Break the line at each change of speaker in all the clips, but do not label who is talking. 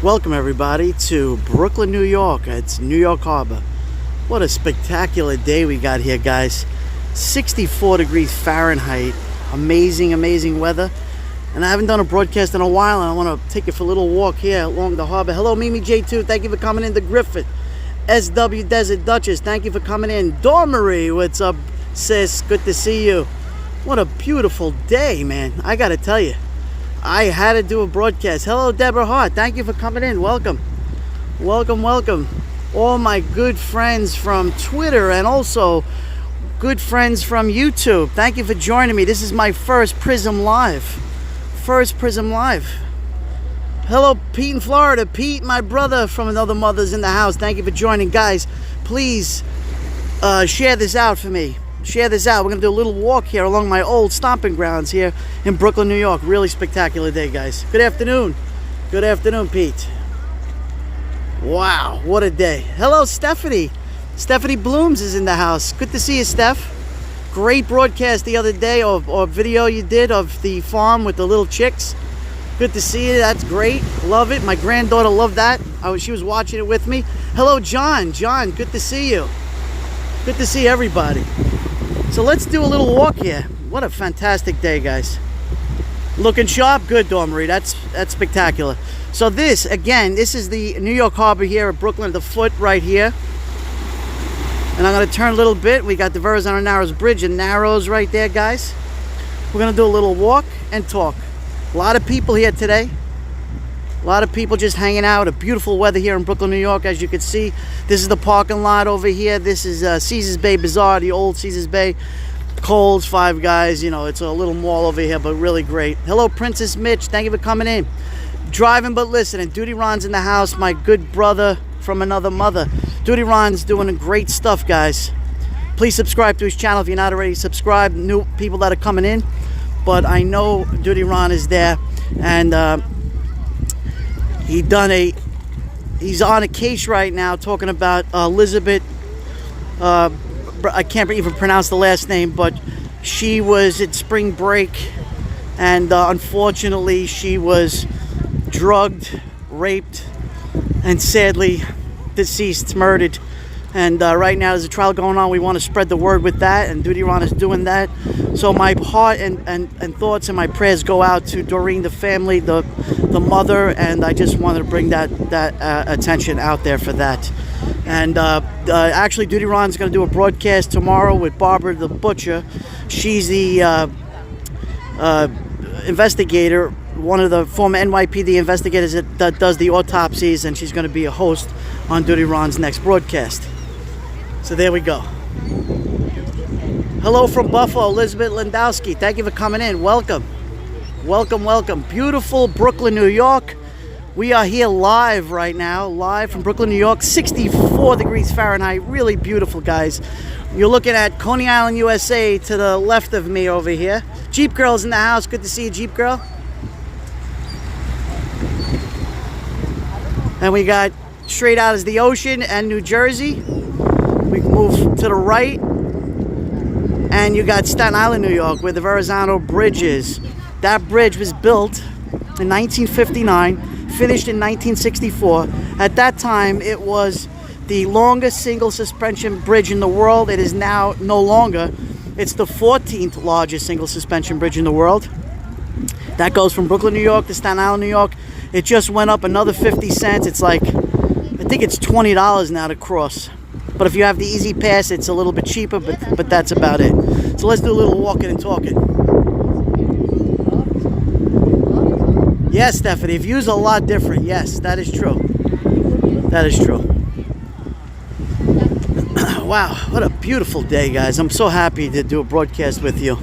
Welcome everybody to Brooklyn, New York. It's New York Harbor. What a spectacular day we got here, guys. 64 degrees Fahrenheit. Amazing weather. And I haven't done a broadcast in a while, and I want to take you for a little walk here along the harbor. Hello, Mimi J2. Thank you for coming in. The Griffith. SW Desert Duchess. Thank you for coming in. Dormery. What's up, sis? Good to see you. What a beautiful day, man. I got to tell you. I had to do a broadcast. Hello, Deborah Hart. Thank you for coming in. Welcome. All my good friends from Twitter and also good friends from YouTube. Thank you for joining me. This is my first Prism Live. Hello, Pete in Florida. Pete, my brother from another mother's in the house. Thank you for joining. Guys, please share this out for me. Share this out. We're going to do a little walk here along my old stomping grounds here in Brooklyn, New York. Really spectacular day, guys. Good afternoon. Good afternoon, Pete. Wow, what a day. Hello, Stephanie. Stephanie Blooms is in the house. Good to see you, Steph. Great broadcast the other day, or video you did of the farm with the little chicks. Good to see you. That's great. Love it. My granddaughter loved that. She was watching it with me. Hello, John. John, good to see you. Good to see everybody. So let's do a little walk here. What a fantastic day, guys. Looking sharp? Good, Dormery. That's spectacular. So this is the New York Harbor here at Brooklyn, the foot right here. And I'm going to turn a little bit. We got the Verrazano Bridge and Narrows right there, guys. We're going to do a little walk and talk. A lot of people here today. A lot of people just hanging out. A beautiful weather here in Brooklyn, New York, as you can see. This is the parking lot over here. This is Caesars Bay Bazaar, the old Caesars Bay. Kohl's, Five Guys. You know, it's a little mall over here, but really great. Hello, Princess Mitch. Thank you for coming in. Driving but listening. Duty Ron's in the house. My good brother from another mother. Duty Ron's doing great stuff, guys. Please subscribe to his channel if you're not already subscribed. New people that are coming in. But I know Duty Ron is there. And he's on a case right now talking about Elizabeth. I can't even pronounce the last name, but she was at spring break. And unfortunately, she was drugged, raped, and sadly deceased, murdered. And right now there's a trial going on. We want to spread the word with that, and Duty Ron is doing that. So my heart and thoughts and my prayers go out to Doreen, the family, the mother, and I just wanted to bring that attention out there for that. And actually, Duty Ron's going to do a broadcast tomorrow with Barbara the Butcher. She's the investigator, one of the former NYPD investigators that does the autopsies, and she's going to be a host on Duty Ron's next broadcast. So there we go. Hello from Buffalo, Elizabeth Landowski. Thank you for coming in. Welcome. Beautiful Brooklyn, New York. We are here live right now, live from Brooklyn, New York. 64 degrees Fahrenheit. Really beautiful, guys. You're looking at Coney Island, USA to the left of me over here. Jeep Girl's in the house. Good to see you, Jeep Girl. And we got straight out is the ocean and New Jersey. We move to the right, and you got Staten Island, New York, where the Verrazano Bridge is. That bridge was built in 1959, finished in 1964. At that time, it was the longest single suspension bridge in the world. It is now no longer. It's the 14th largest single suspension bridge in the world. That goes from Brooklyn, New York to Staten Island, New York. It just went up another 50 cents. It's like, I think it's $20 now to cross. But if you have the Easy Pass, it's a little bit cheaper, but that's about it. So let's do a little walking and talking. Yes, Stephanie, views are a lot different. Yes, that is true. That is true. Wow, what a beautiful day, guys. I'm so happy to do a broadcast with you.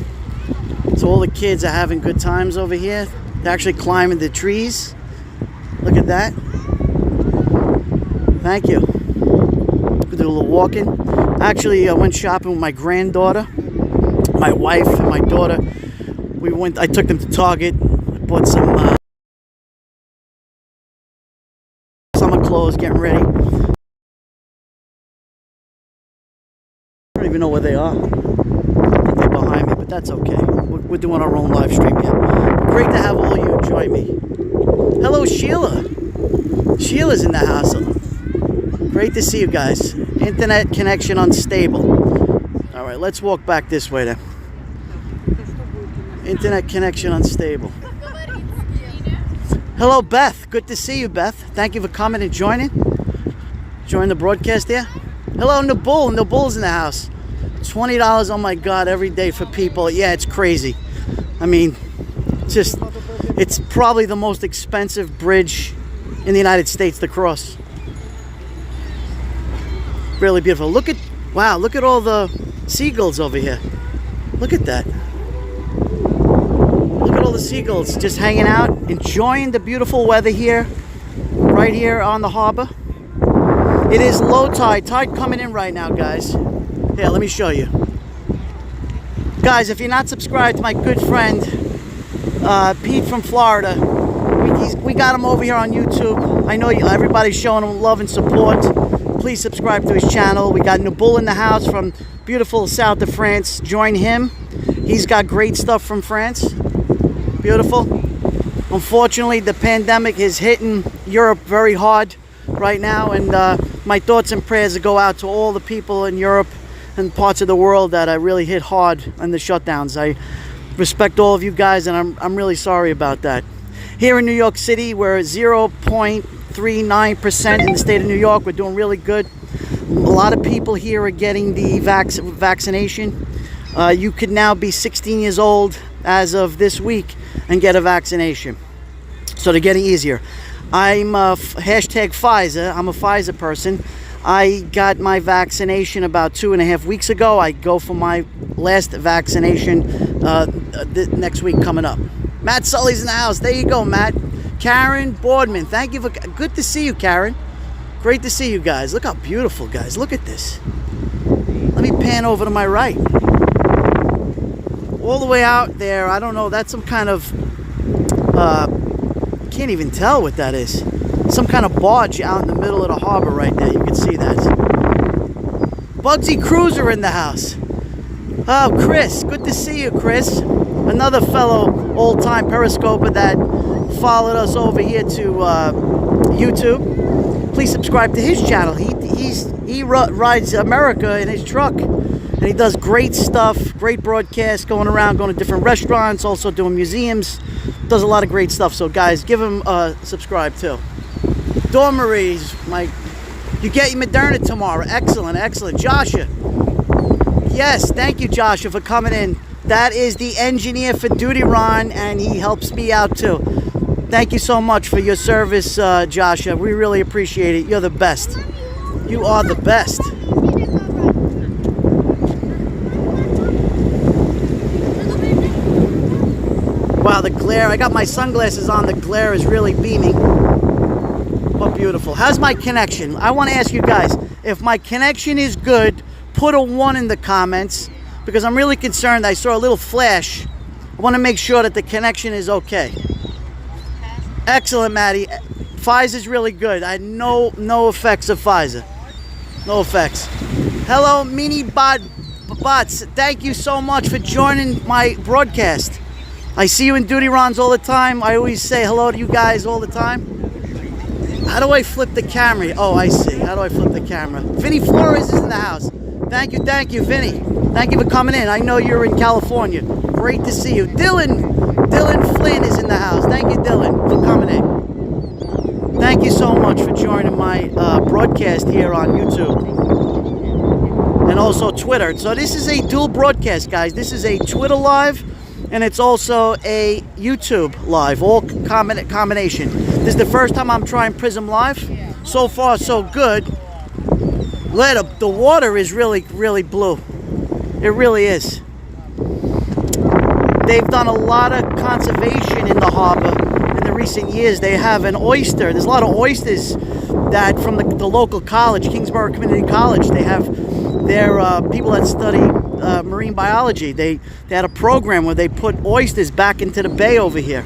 So all the kids are having good times over here. They're actually climbing the trees. Look at that. Thank you. We do a little walking. Actually, I went shopping with my granddaughter, my wife, and my daughter. I took them to Target. I bought some summer clothes, getting ready. I don't even know where they are. I think they're behind me, but that's okay. We're doing our own live stream here. Great to have all you join me. Hello, Sheila. Sheila's in the house. Great to see you guys. Internet connection unstable. All right, let's walk back this way then. Internet connection unstable. Hello, Beth. Good to see you, Beth. Thank you for coming and joining the broadcast here. Hello, Nabul. Nabul's in the house. $20, oh my God, every day for people. Yeah, it's crazy. I mean, it's probably the most expensive bridge in the United States to cross. Really beautiful. Look at all the seagulls over here. Look at that. Look at all the seagulls just hanging out, enjoying the beautiful weather here, right here on the harbor. It is low tide. Tide coming in right now, guys. Here, let me show you. Guys, if you're not subscribed to my good friend, Pete from Florida, we got him over here on YouTube. I know everybody's showing him love and support. Please subscribe to his channel. We got Nabul in the house from beautiful south of France. Join him. He's got great stuff from France. Beautiful. Unfortunately, the pandemic is hitting Europe very hard right now, and my thoughts and prayers go out to all the people in Europe and parts of the world that are really hit hard on the shutdowns. I respect all of you guys, and I'm really sorry about that. Here in New York City, we're 0.39% in the state of New York. We're doing really good. A lot of people here are getting the vaccination. You could now be 16 years old as of this week and get a vaccination. So they're getting easier. I'm hashtag Pfizer. I'm a Pfizer person. I got my vaccination about 2.5 weeks ago. I go for my last vaccination next week coming up. Matt Sully's in the house. There you go, Matt. Karen Boardman. Thank you for... Good to see you, Karen. Great to see you guys. Look how beautiful, guys. Look at this. Let me pan over to my right. All the way out there, I don't know, that's some kind of... can't even tell what that is. Some kind of barge out in the middle of the harbor right there. You can see that. Bugsy Cruiser in the house. Oh, Chris. Good to see you, Chris. Another fellow old-time periscoper that followed us over here to YouTube. Please subscribe to his channel. He rides America in his truck. And he does great stuff, great broadcasts, going around, going to different restaurants, also doing museums. Does a lot of great stuff. So, guys, give him a subscribe, too. Dawn Marie's, you get your Moderna tomorrow. Excellent, excellent. Joshua. Yes, thank you, Joshua, for coming in. That is the engineer for Duty Ron, and he helps me out, too. Thank you so much for your service, Joshua. We really appreciate it. You're the best. You are the best. Wow, the glare. I got my sunglasses on. The glare is really beaming. But beautiful. How's my connection? I want to ask you guys, if my connection is good, put a 1 in the comments, because I'm really concerned. I saw a little flash. I want to make sure that the connection is okay. Excellent, Maddie. Pfizer's really good. I had no effects of Pfizer. No effects. Hello, Mini Bots. Thank you so much for joining my broadcast. I see you in Duty Rons all the time. I always say hello to you guys all the time. How do I flip the camera? Oh, I see. How do I flip the camera? Vinny Flores is in the house. Thank you, Vinny. Thank you for coming in. I know you're in California. Great to see you. Dylan Flynn is in the house. Thank you, Dylan, for coming in. Thank you so much for joining my broadcast here on YouTube. And also Twitter. So this is a dual broadcast, guys. This is a Twitter live, and it's also a YouTube live, all combination. This is the first time I'm trying Prism Live. So far, so good. The water is really, really blue. It really is. They've done a lot of conservation in the harbor in the recent years. They have an oyster. There's a lot of oysters that from the local college, Kingsborough Community College. They have their people that study marine biology. They had a program where they put oysters back into the bay over here,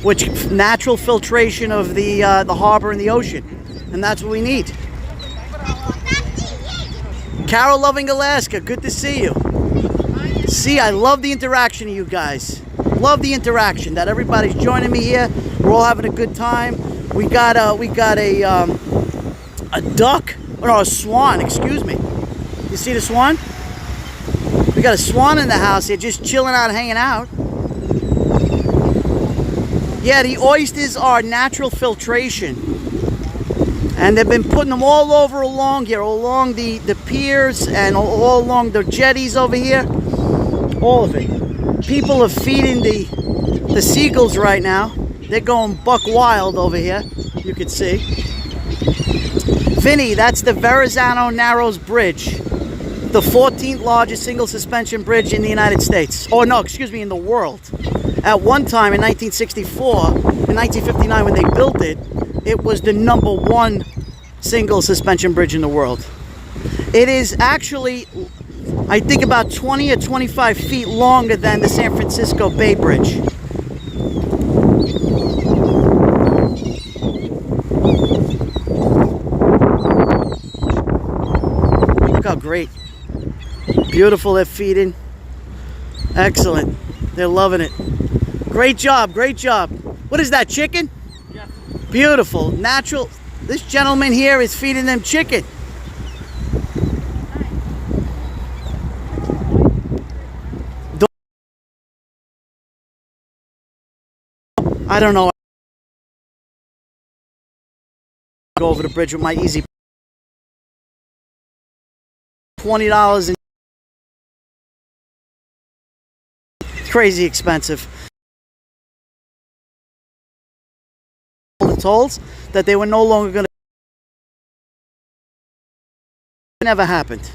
which natural filtration of the harbor and the ocean, and that's what we need. Carol Loving Alaska, good to see you. See, I love the interaction of you guys. Love the interaction that everybody's joining me here. We're all having a good time. a duck, or no, a swan, excuse me. You see the swan? We got a swan in the house here, just chilling out, hanging out. Yeah, the oysters are natural filtration. And they've been putting them all over along here, along the piers and all along the jetties over here. All of it. People are feeding the seagulls right now. They're going buck wild over here, you can see. Vinny, that's the Verrazano Bridge. The 14th largest single suspension bridge in the United States. Oh no, excuse me, in the world. At one time in 1964, in 1959 when they built it, it was the #1 single suspension bridge in the world. It is actually, I think, about 20 or 25 feet longer than the San Francisco Bay Bridge. Look how great. Beautiful, they're feeding. Excellent. They're loving it. Great job, great job. What is that, chicken? Yeah. Beautiful, natural. This gentleman here is feeding them chicken. I don't know. Go over the bridge with my easy $20 and it's crazy expensive. The tolls that they were no longer going to. Never happened.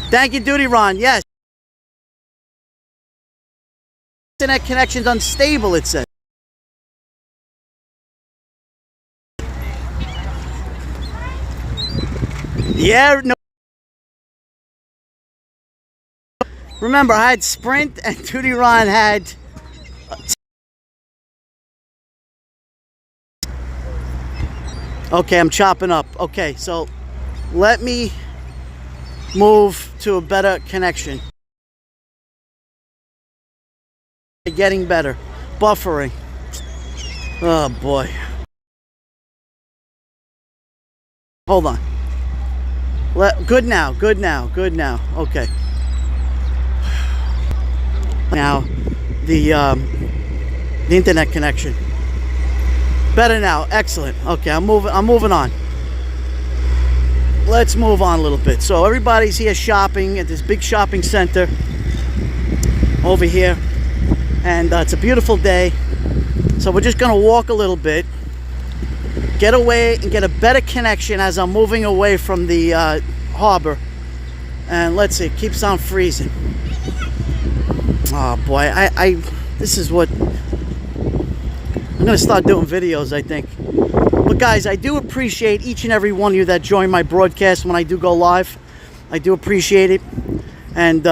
Thank you, Duty Ron. Yes. Internet connection's unstable, it says. Yeah, no. Remember, I had Sprint and Duty Ron had. Okay, I'm chopping up. Okay, so let me move to a better connection. Getting better. Buffering. Oh boy. Hold on. Good now, good now, good now. Okay. Now the internet connection. Better now. Excellent. Okay, I'm moving on. Let's move on a little bit. So everybody's here shopping at this big shopping center over here, and it's a beautiful day. So we're just gonna walk a little bit, get away and get a better connection as I'm moving away from the harbor. And let's see, it keeps on freezing. Oh boy, this is what I'm gonna start doing videos, I think. But guys, I do appreciate each and every one of you that join my broadcast when I do go live. I do appreciate it, and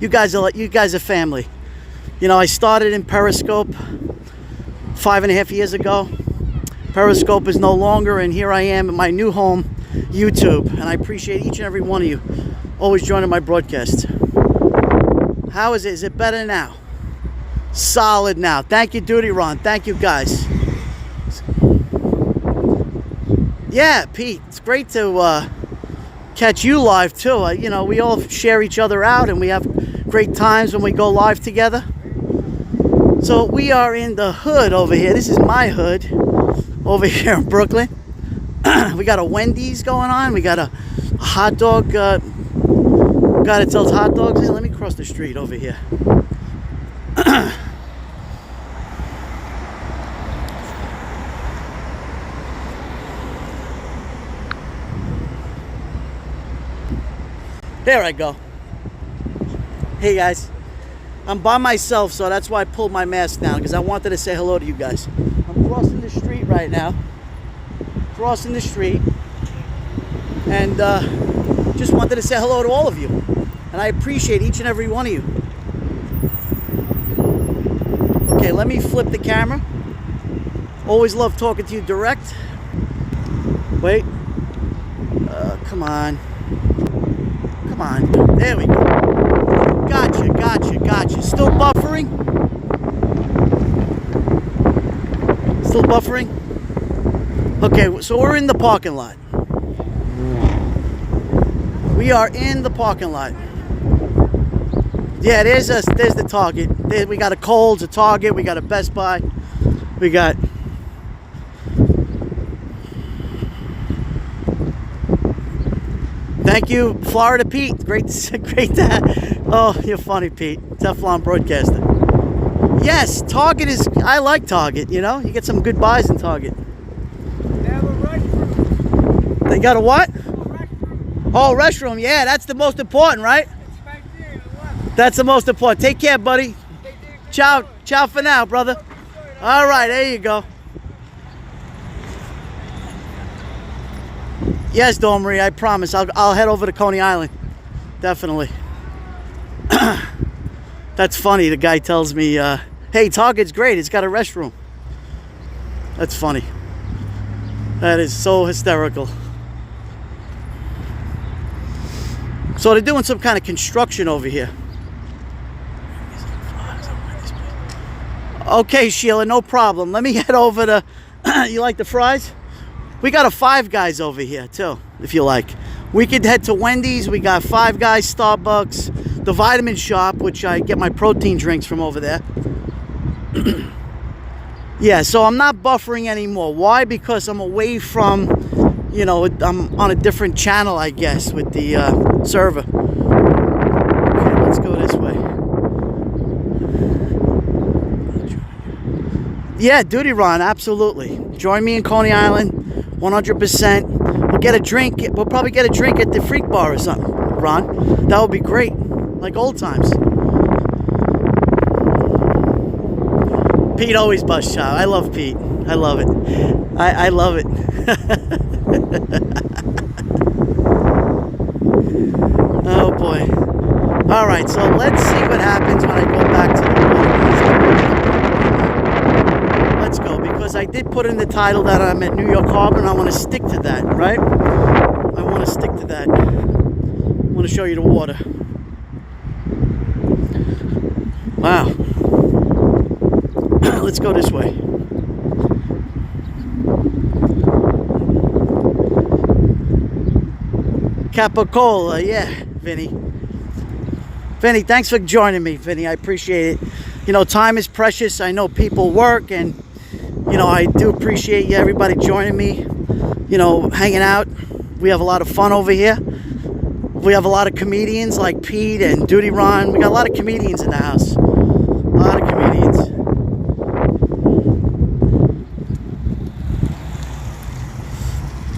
you guys are family. You know, I started in Periscope 5.5 years ago. Periscope is no longer, and here I am in my new home, YouTube, and I appreciate each and every one of you always joining my broadcast. How is it? Is it better now? Solid now. Thank you, Duty Ron. Thank you, guys. Yeah, Pete, it's great to catch you live too. You know, we all share each other out, and we have great times when we go live together. So we are in the hood over here. This is my hood over here in Brooklyn. We got a Wendy's going on. We got a hot dog guy that sells hot dogs. Hey, let me cross the street over here. There I go. Hey guys, I'm by myself, so that's why I pulled my mask down, because I wanted to say hello to you guys. I'm crossing the street right now. Crossing the street. And just wanted to say hello to all of you. And I appreciate each and every one of you. Okay, let me flip the camera. Always love talking to you direct. Wait. Come on. Come on. There we go. Gotcha, gotcha, gotcha. buffering? Okay, so we're in the parking lot. We are in the parking lot. Yeah, there's the Target. We got a Kohl's, a Target, we got a Best Buy. We got... Thank you, Florida Pete. Great to have. Oh, you're funny, Pete. Teflon broadcaster. Yes, Target is... I like Target, you know? You get some good buys in Target.
They have a restroom.
They got a what?
A restroom.
Oh, restroom. Yeah, that's the most important, right?
It's right there to the left.
That's the most important. Take care, buddy. Ciao. Ciao for now, brother. All right, there you go. Yes, Marie, I promise. I'll head over to Coney Island. Definitely. That's funny. The guy tells me, hey, Target's great. It's got a restroom. That's funny. That is so hysterical. So they're doing some kind of construction over here. Okay, Sheila, no problem. Let me head over to... You like the fries? We got a Five Guys over here, too, if you like. We could head to Wendy's. We got Five Guys, Starbucks, the Vitamin Shop, which I get my protein drinks from over there. Yeah, so I'm not buffering anymore. Why? Because I'm away from, you know, I'm on a different channel, I guess, with the server. Okay, let's go this way. Yeah, Duty Ron, absolutely. Join me in Coney Island, 100%. We'll get a drink. We'll probably get a drink at the Freak Bar or something, Ron. That would be great, like old times. Pete always busts chow. I love Pete. I love it. I love it. Oh boy. All right, so let's see what happens when I go back to the Let's go, because I did put in the title that I'm at New York Harbor, and I want to stick to that, right? I want to stick to that. I want to show you the water. Wow. Let's go this way. Capicola, yeah, Vinny. Vinny, thanks for joining me, Vinny. I appreciate it. You know, time is precious. I know people work, and, you know, I do appreciate you, everybody joining me, you know, hanging out. We have a lot of fun over here. We have a lot of comedians like Pete and Duty Ron. We got a lot of comedians in the house. A lot of comedians.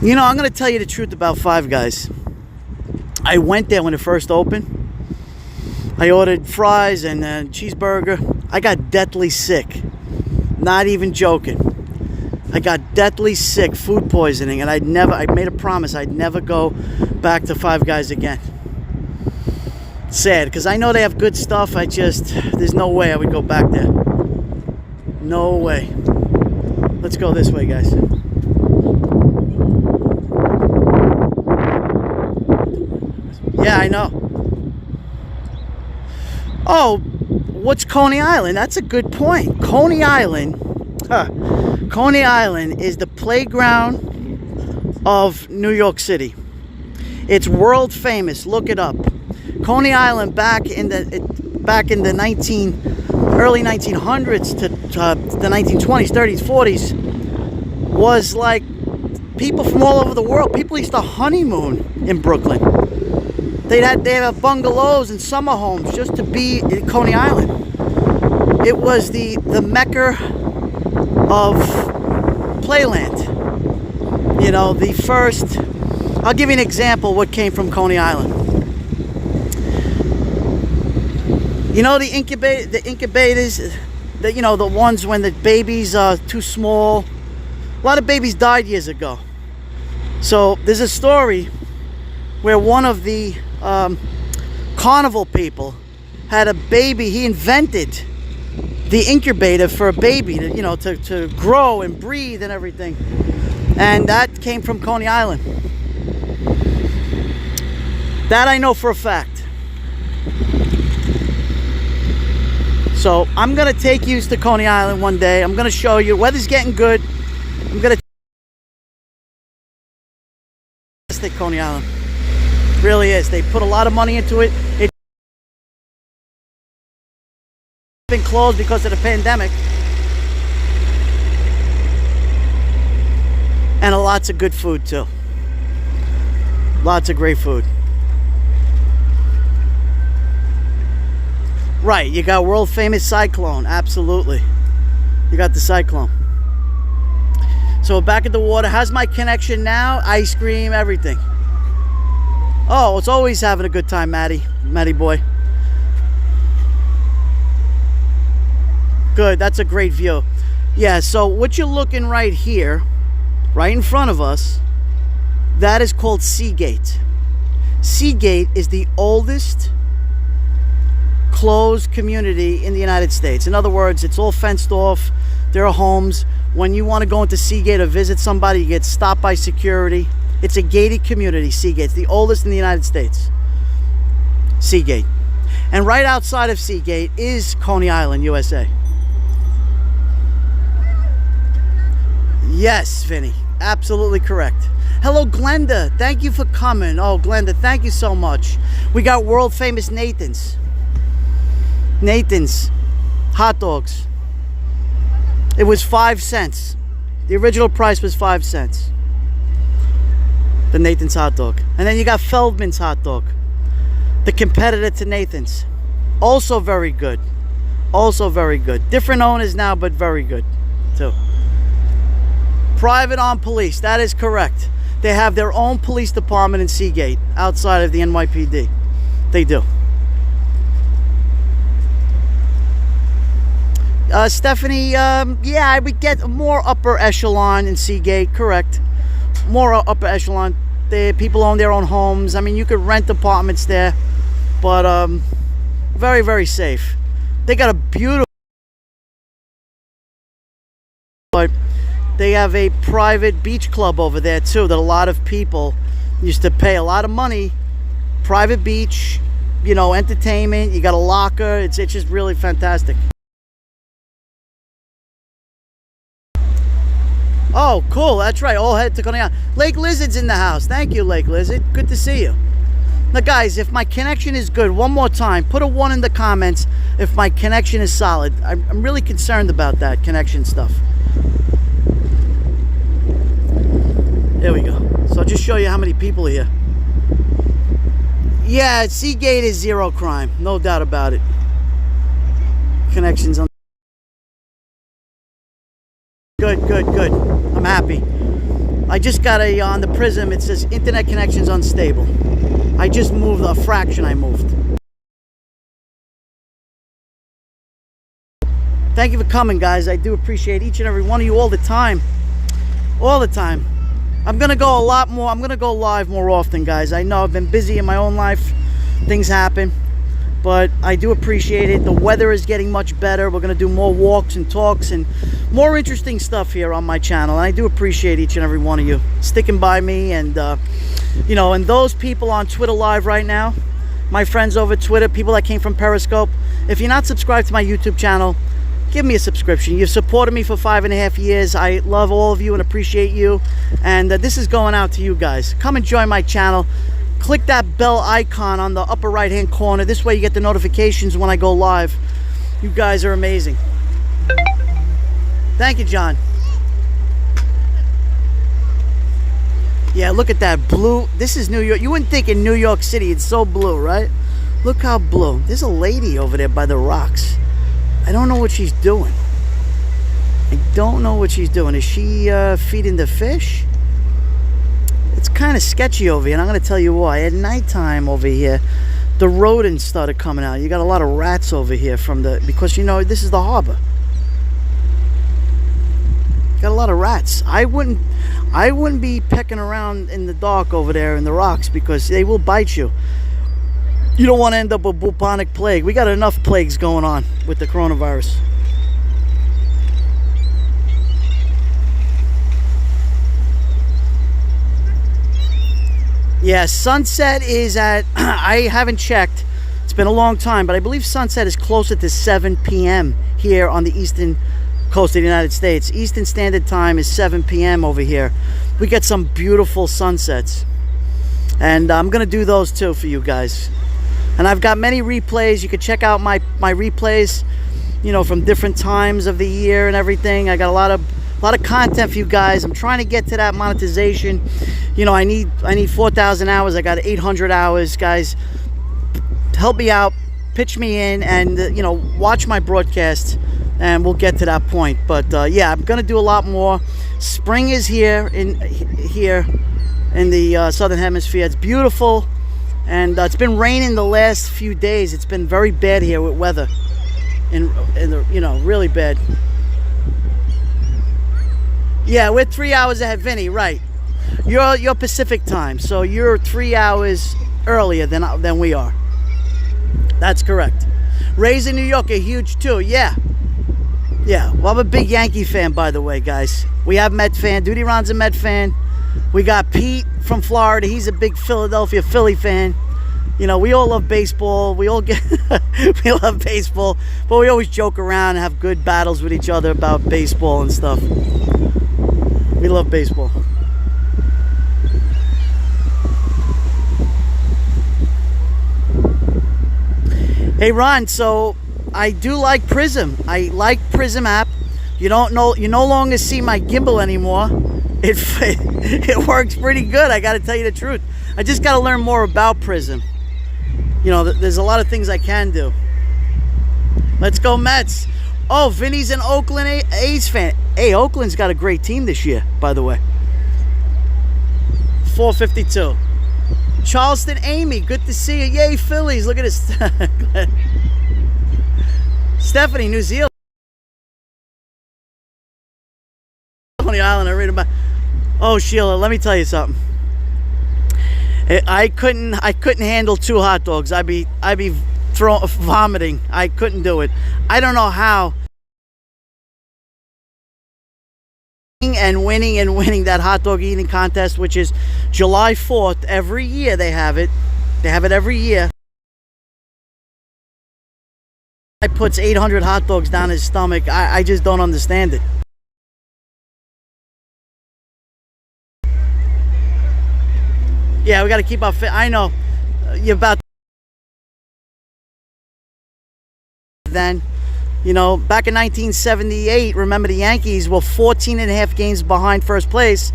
You know, I'm going to tell you the truth about Five Guys. I went there when it first opened. I ordered fries and a cheeseburger. I got deathly sick. Not even joking. I got deathly sick, food poisoning, and I made a promise I'd never go back to Five Guys again. Sad, because I know they have good stuff. There's no way I would go back there. No way. Let's go this way, guys. Yeah, I know. Oh, what's Coney Island? That's a good point. Coney Island, Coney Island is the playground of New York City. It's world famous. Look it up. Coney Island back in the early 1900s to the 1920s, 30s, 40s was like people from all over the world. People used to honeymoon in Brooklyn. They have bungalows and summer homes just to be in Coney Island. It was the mecca of playland. You know, the first... I'll give you an example what came from Coney Island. You know the incubators, you know, the ones when the babies are too small. A lot of babies died years ago. So there's a story where one of the carnival people had a baby. He invented the incubator for a baby to, you know, to grow and breathe and everything. And that came from Coney Island. That I know for a fact. So I'm gonna take you to Coney Island one day. I'm gonna show you. Weather's getting good. I'm gonna Coney Island. Really is. They put a lot of money into it. It's been closed because of the pandemic. And lots of good food too. Lots of great food. Right, you got world famous cyclone. Absolutely. You got the cyclone. So back at the water. How's my connection now? Ice cream, everything. Oh, it's always having a good time, Matty boy. Good, that's a great view. Yeah, so what you're looking right here, right in front of us, that is called Seagate. Seagate is the oldest closed community in the United States. In other words, it's all fenced off. There are homes. When you want to go into Seagate or visit somebody, you get stopped by security. It's a gated community, Seagate. It's the oldest in the United States. Seagate. And right outside of Seagate is Coney Island, USA. Yes, Vinny. Absolutely correct. Hello, Glenda. Thank you for coming. Oh, Glenda, thank you so much. We got world famous Nathan's. Nathan's hot dogs. It was 5 cents. The original price was 5 cents. The Nathan's hot dog. And then you got Feldman's hot dog. The competitor to Nathan's. Also very good. Also very good. Different owners now, but very good too. Private armed police. That is correct. They have their own police department in Seagate outside of the NYPD. They do. Stephanie, yeah, I would get more upper echelon in Seagate, correct. More upper echelon. People own their own homes. I mean, you could rent apartments there, but very, very safe. They got a beautiful, but they have a private beach club over there too that a lot of people used to pay a lot of money. Private beach, you know, entertainment. You got a locker. It's just really fantastic. Oh, cool. That's right. All head to Coney Island. Lake Lizard's in the house. Thank you, Lake Lizard. Good to see you. Now, guys, if my connection is good, one more time, put a 1 in the comments if my connection is solid. I'm really concerned about that connection stuff. There we go. So I'll just show you how many people are here. Yeah, Seagate is zero crime. No doubt about it. Connections on. Good, good, good. I'm happy. I just got on the Prism, it says internet connections unstable. I just moved a fraction. I moved. Thank you for coming, guys. I do appreciate each and every one of you all the time. All the time. I'm going to go a lot more. I'm going to go live more often, guys. I know I've been busy in my own life. Things happen. But I do appreciate it. The weather is getting much better. We're going to do more walks and talks and more interesting stuff here on my channel. And I do appreciate each and every one of you sticking by me. And, you know, and those people on Twitter Live right now, my friends over Twitter, people that came from Periscope, if you're not subscribed to my YouTube channel, give me a subscription. You've supported me for 5.5 years. I love all of you and appreciate you. And this is going out to you guys. Come and join my channel. Click that bell icon on the upper right hand corner. This way you get the notifications when I go live. You guys are amazing. Thank you, John. Yeah, look at that blue. This is New York. You wouldn't think in New York City it's so blue, right? Look how blue. There's a lady over there by the rocks. I don't know what she's doing. I don't know what she's doing. Is she feeding the fish? It's kind of sketchy over here, and I'm going to tell you why. At nighttime over here, the rodents started coming out. You got a lot of rats over here because, you know, this is the harbor. Got a lot of rats. I wouldn't be pecking around in the dark over there in the rocks because they will bite you. You don't want to end up with bubonic plague. We got enough plagues going on with the coronavirus. Yeah, sunset is at, I haven't checked. It's been a long time, but I believe sunset is closer to 7 p.m. here on the eastern coast of the United States. Eastern Standard Time is 7 p.m. over here. We get some beautiful sunsets. And I'm going to do those too for you guys. And I've got many replays. You can check out my replays, you know, from different times of the year and everything. I got a lot of content for you guys. I'm trying to get to that monetization. You know, I need 4,000 hours. I got 800 hours, guys. Help me out, pitch me in, and you know, watch my broadcast, and we'll get to that point. But yeah, I'm gonna do a lot more. Spring is here in the southern hemisphere. It's beautiful, and it's been raining the last few days. It's been very bad here with weather, and you know, really bad. Yeah, we're 3 hours ahead, Vinny. Right, you're Pacific time, so you're 3 hours earlier than we are. That's correct. Rays in New York are huge too. Yeah. Well, I'm a big Yankee fan, by the way, guys. We have Met fan. Duty Ron's a Met fan. We got Pete from Florida. He's a big Philadelphia Philly fan. You know, we all love baseball. We love baseball, but we always joke around and have good battles with each other about baseball and stuff. We love baseball. Hey Ron, so I do like Prism. I like Prism app. You no longer see my gimbal anymore. It works pretty good. I got to tell you the truth. I just got to learn more about Prism. You know, there's a lot of things I can do. Let's go Mets. Oh, Vinny's an Oakland A's fan. Hey, Oakland's got a great team this year, by the way. 452. Charleston Amy, good to see you. Yay, Phillies. Look at this. Stephanie, New Zealand. Coney Island, I read about. Oh, Sheila, let me tell you something. I couldn't handle 2 hot dogs. I'd be vomiting. I couldn't do it. I don't know how. And winning that hot dog eating contest, which is July 4th. Every year they have it. They have it every year. I puts 800 hot dogs down his stomach. I just don't understand it. Yeah, we got to keep our fit. I know you're about then. You know, back in 1978, remember the Yankees were 14 and a half games behind first place,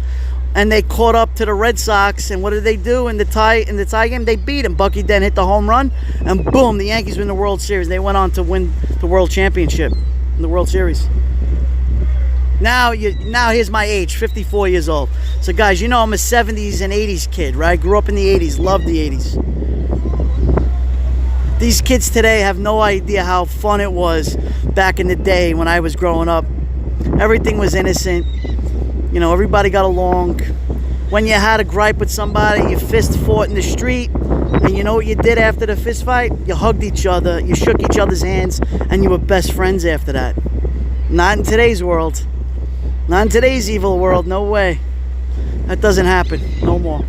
and they caught up to the Red Sox. And what did they do in the tie game? They beat them. Bucky Dent hit the home run, and boom, the Yankees win the World Series. They went on to win the World Championship in the World Series. Now here's my age, 54 years old. So guys, you know I'm a 70s and 80s kid, right? Grew up in the 80s, loved the 80s. These kids today have no idea how fun it was back in the day when I was growing up. Everything was innocent. You know, everybody got along. When you had a gripe with somebody, you fist fought in the street. And you know what you did after the fist fight? You hugged each other, you shook each other's hands, and you were best friends after that. Not in today's world. Not in today's evil world, no way. That doesn't happen, no more.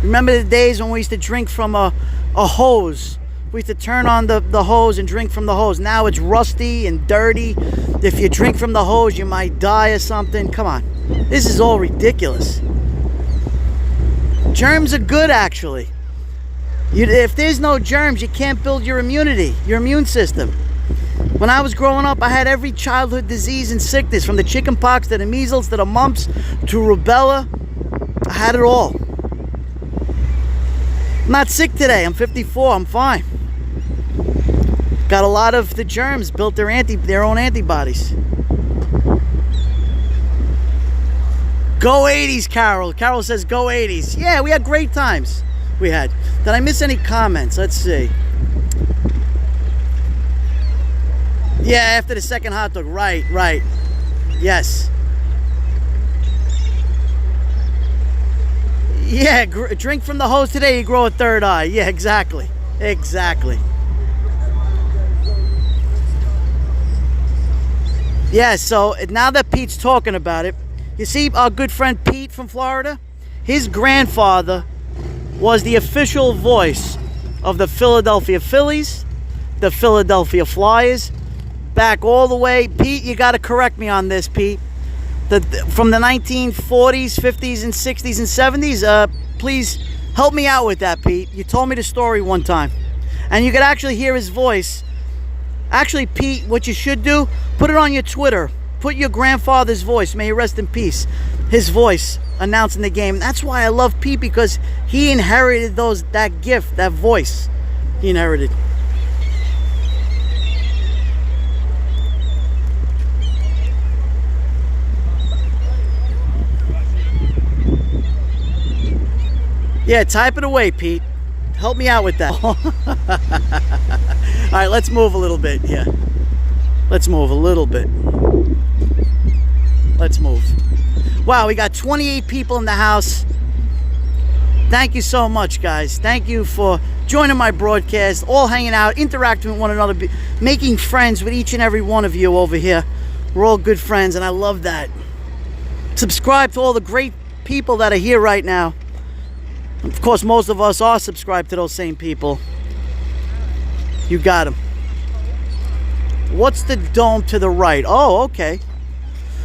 Remember the days when we used to drink from a hose? We used to turn on the hose and drink from the hose. Now it's rusty and dirty. If you drink from the hose, you might die or something. Come on. This is all ridiculous. Germs are good, actually. If there's no germs, you can't build your immunity, your immune system. When I was growing up, I had every childhood disease and sickness, from the chicken pox to the measles to the mumps to rubella. I had it all. I'm not sick today. I'm 54. I'm fine. Got a lot of the germs built their own antibodies. Go 80s, Carol. Carol says go 80s. Yeah, we had great times. We had. Did I miss any comments? Let's see. Yeah, after the second hot dog. Right. Yes. Yeah, drink from the hose today, you grow a third eye. Yeah, exactly. Yeah, so now that Pete's talking about it, you see our good friend Pete from Florida? His grandfather was the official voice of the Philadelphia Phillies, the Philadelphia Flyers, back all the way. Pete, you got to correct me on this, Pete. From the 1940s, 50s, and 60s and 70s. Please help me out with that, Pete. You told me the story one time. And you could actually hear his voice. Actually, Pete, what you should do, put it on your Twitter. Put your grandfather's voice, may he rest in peace, his voice announcing the game. That's why I love Pete, because he inherited that gift, that voice he inherited. Yeah, type it away, Pete. Help me out with that. All right, let's move a little bit. Yeah, let's move a little bit. Let's move. Wow, we got 28 people in the house. Thank you so much, guys. Thank you for joining my broadcast, all hanging out, interacting with one another, making friends with each and every one of you over here. We're all good friends, and I love that. Subscribe to all the great people that are here right now. Of course, most of us are subscribed to those same people. You got them. What's the dome to the right? Oh, okay.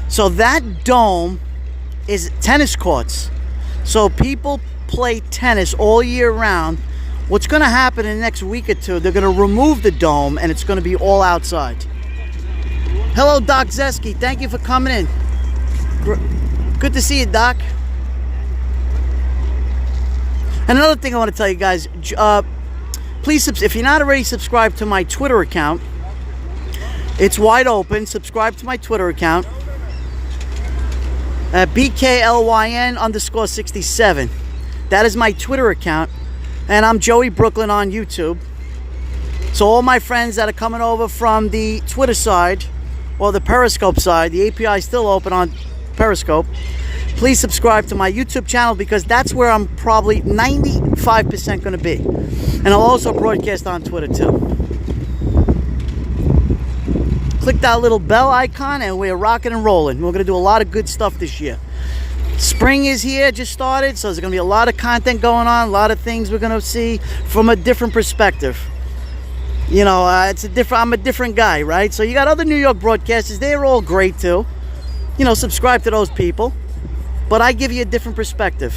So that dome is tennis courts. So people play tennis all year round. What's going to happen in the next week or two, they're going to remove the dome and it's going to be all outside. Hello, Doc Zeski. Thank you for coming in. Good to see you, Doc. And another thing I want to tell you guys, please, if you're not already subscribed to my Twitter account, it's wide open. Subscribe to my Twitter account. BKLYN_67. That is my Twitter account. And I'm Joeybklyn on YouTube. So all my friends that are coming over from the Twitter side or the Periscope side, the API is still open on Periscope. Please subscribe to my YouTube channel, because that's where I'm probably 95% going to be. And I'll also broadcast on Twitter too. Click that little bell icon and we're rocking and rolling. We're going to do a lot of good stuff this year. Spring is here, just started, so there's going to be a lot of content going on, a lot of things we're going to see from a different perspective. You know, I'm a different guy, right? So you got other New York broadcasters, they're all great too. You know, subscribe to those people. But I give you a different perspective.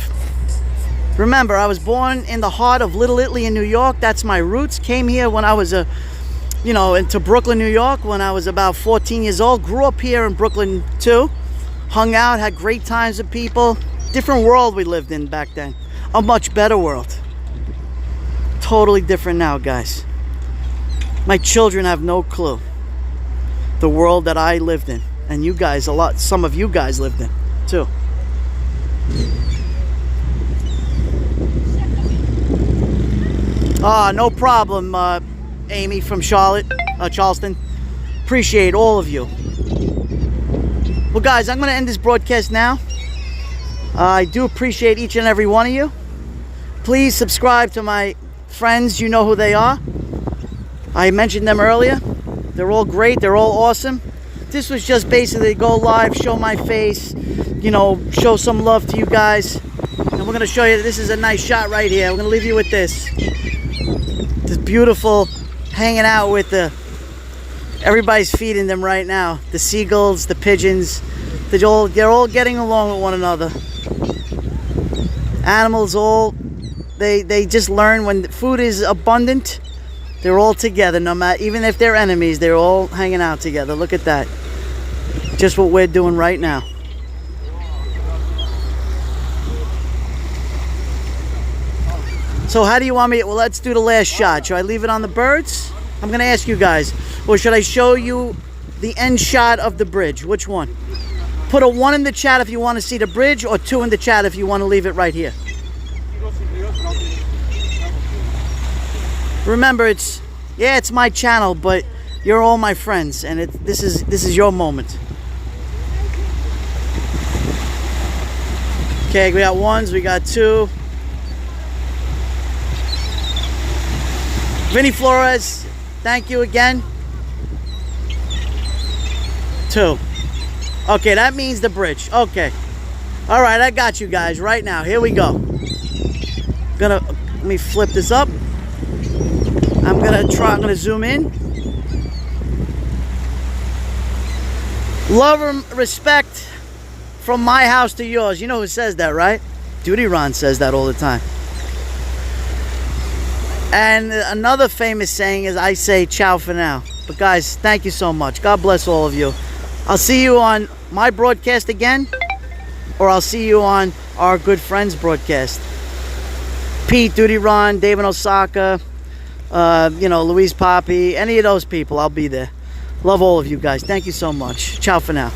Remember, I was born in the heart of Little Italy in New York. That's my roots. Came here when I was into Brooklyn, New York, when I was about 14 years old. Grew up here in Brooklyn too. Hung out, had great times with people. Different world we lived in back then. A much better world. Totally different now, guys. My children have no clue the world that I lived in. And you guys, some of you guys lived in too. No problem, Amy from Charleston. Appreciate all of you. Well, guys, I'm going to end this broadcast now. I do appreciate each and every one of you. Please subscribe to my friends. You know who they are. I mentioned them earlier. They're all great. They're all awesome. This was just basically go live, show my face, you know, show some love to you guys. And we're going to show you, this is a nice shot right here. We're going to leave you with this. This beautiful, hanging out with everybody's feeding them right now. The seagulls, the pigeons, they're all getting along with one another. Animals they just learn when food is abundant, they're all together. No matter, even if they're enemies, they're all hanging out together. Look at that. Just what we're doing right now. So how do you want me? Well, let's do the last shot. Should I leave it on the birds? I'm going to ask you guys. Or should I show you the end shot of the bridge? Which one? Put a 1 in the chat if you want to see the bridge, or 2 in the chat if you want to leave it right here. Remember, it's my channel, but you're all my friends, and this is your moment. Okay, we got 1s, we got 2. Vinny Flores, thank you again. 2. Okay, that means the bridge. Okay. All right, I got you guys right now. Here we go. Let me flip this up. I'm gonna zoom in. Love and respect from my house to yours. You know who says that, right? Duty Ron says that all the time. And another famous saying is, I say ciao for now. But guys, thank you so much. God bless all of you. I'll see you on my broadcast again, or I'll see you on our good friends broadcast. Pete, Duty Ron, David Osaka, you know, Louise Poppy, any of those people, I'll be there. Love all of you guys. Thank you so much. Ciao for now.